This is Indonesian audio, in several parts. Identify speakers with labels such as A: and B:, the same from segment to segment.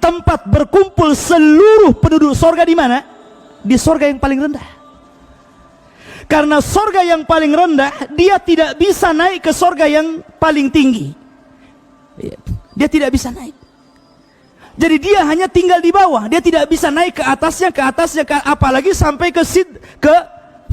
A: tempat berkumpul seluruh penduduk sorga di mana? Di sorga yang paling rendah. Karena sorga yang paling rendah, dia tidak bisa naik ke sorga yang paling tinggi. Dia tidak bisa naik. Jadi dia hanya tinggal di bawah. Dia tidak bisa naik ke atasnya, apalagi sampai ke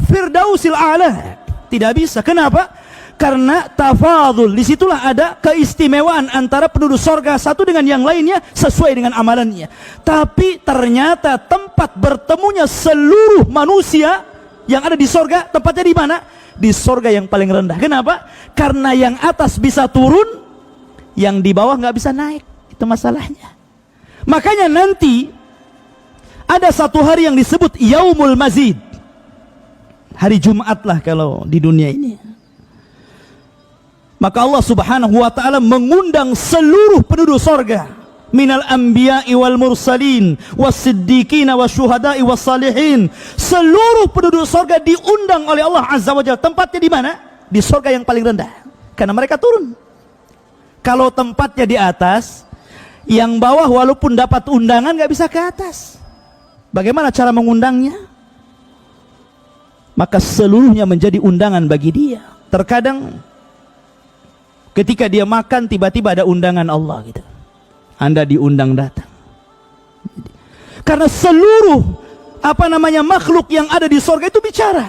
A: Firdausil A'la. Tidak bisa. Kenapa? Karena tafadhul. Disitulah ada keistimewaan antara penduduk sorga satu dengan yang lainnya sesuai dengan amalannya. Tapi ternyata tempat bertemunya seluruh manusia yang ada di sorga, tempatnya di mana? Di sorga yang paling rendah. Kenapa? Karena yang atas bisa turun, yang di bawah nggak bisa naik. Itu masalahnya. Makanya nanti ada satu hari yang disebut Yaumul Mazid. Hari Jumat lah kalau di dunia ini. Maka Allah subhanahu wa ta'ala mengundang seluruh penduduk sorga, minal anbiya'i wal mursalin wassiddiqina wasyuhada'i wassalihin. Seluruh penduduk sorga diundang oleh Allah azza wa jalla. Tempatnya di mana? Di sorga yang paling rendah. Karena mereka turun. Kalau tempatnya di atas, yang bawah walaupun dapat undangan gak bisa ke atas. Bagaimana cara mengundangnya? Maka seluruhnya menjadi undangan bagi dia. Terkadang ketika dia makan, tiba-tiba ada undangan Allah gitu. Anda diundang datang. Karena seluruh makhluk yang ada di sorga itu bicara.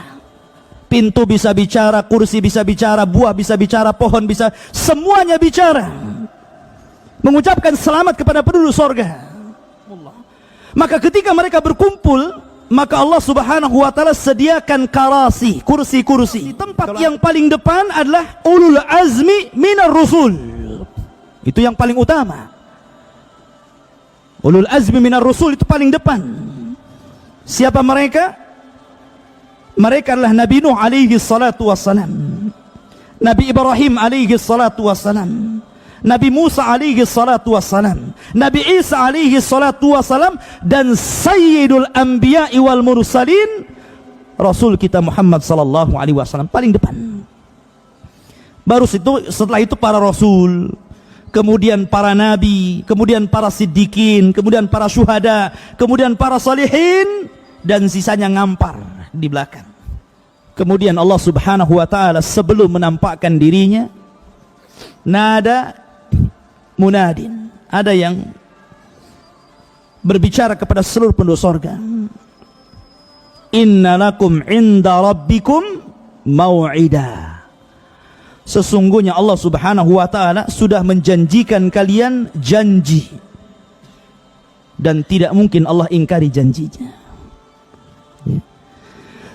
A: Pintu bisa bicara, kursi bisa bicara, buah bisa bicara, pohon bisa, semuanya bicara. Mengucapkan selamat kepada penduduk sorga. Maka ketika mereka berkumpul, maka Allah subhanahu wa ta'ala sediakan karasi, kursi-kursi. Tempat yang paling depan adalah ulul azmi minar rusul. Itu yang paling utama. Ulul azmi minar rusul itu paling depan. Siapa mereka? Mereka adalah Nabi Nuh alaihi salatu wassalam, Nabi Ibrahim alaihi salatu wassalam, Nabi Musa alaihi salatu wassalam, Nabi Isa alaihi salatu wassalam, dan Sayyidul Anbiya'i wal Mursalin, Rasul kita Muhammad sallallahu alaihi wasallam paling depan. Baru setelah itu para Rasul, kemudian para Nabi, kemudian para Siddiqin, kemudian para Syuhada, kemudian para Salihin, dan sisanya ngampar di belakang. Kemudian Allah subhanahu wa ta'ala sebelum menampakkan dirinya, nada munadin, ada yang berbicara kepada seluruh penduduk sorga. Inna lakum inda rabbikum mau'ida. Sesungguhnya Allah subhanahu wa ta'ala sudah menjanjikan kalian janji, dan tidak mungkin Allah ingkari janjinya.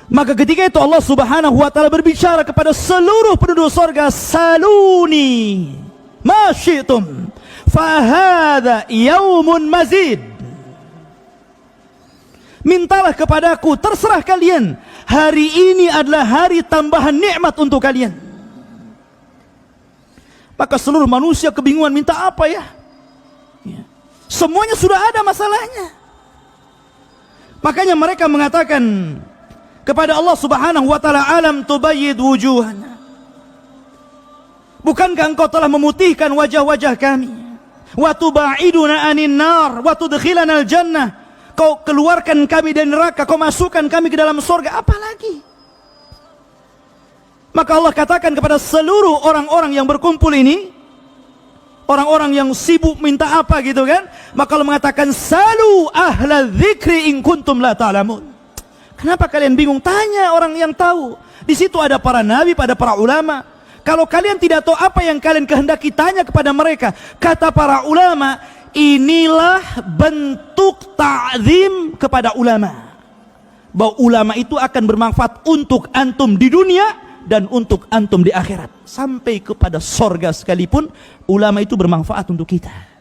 A: Maka ketika itu Allah subhanahu wa ta'ala berbicara kepada seluruh penduduk sorga, saluni ma syi'tum fahadha yaumun mazid. Mintalah kepadaku, terserah kalian, hari ini adalah hari tambahan nikmat untuk kalian. Maka seluruh manusia kebingungan, minta apa ya? Semuanya sudah ada masalahnya. Makanya mereka mengatakan kepada Allah subhanahu wa ta'ala, alam tubayyid wujuhana, bukankah engkau telah memutihkan wajah-wajah kami, wa tuba'iduna anin nar wa tudkhilana al jannah, kau keluarkan kami dari neraka, kau masukkan kami ke dalam surga, apalagi? Maka Allah katakan kepada seluruh orang-orang yang berkumpul ini, orang-orang yang sibuk minta apa gitu kan, maka Allah mengatakan, salu ahla dzikri in kuntum la ta'lamun. Kenapa kalian bingung? Tanya orang yang tahu. Di situ ada para nabi, ada para ulama. Kalau kalian tidak tahu apa yang kalian kehendaki, tanya kepada mereka. Kata para ulama, inilah bentuk ta'zim kepada ulama. Bahwa ulama itu akan bermanfaat untuk antum di dunia dan untuk antum di akhirat. Sampai kepada sorga sekalipun, ulama itu bermanfaat untuk kita.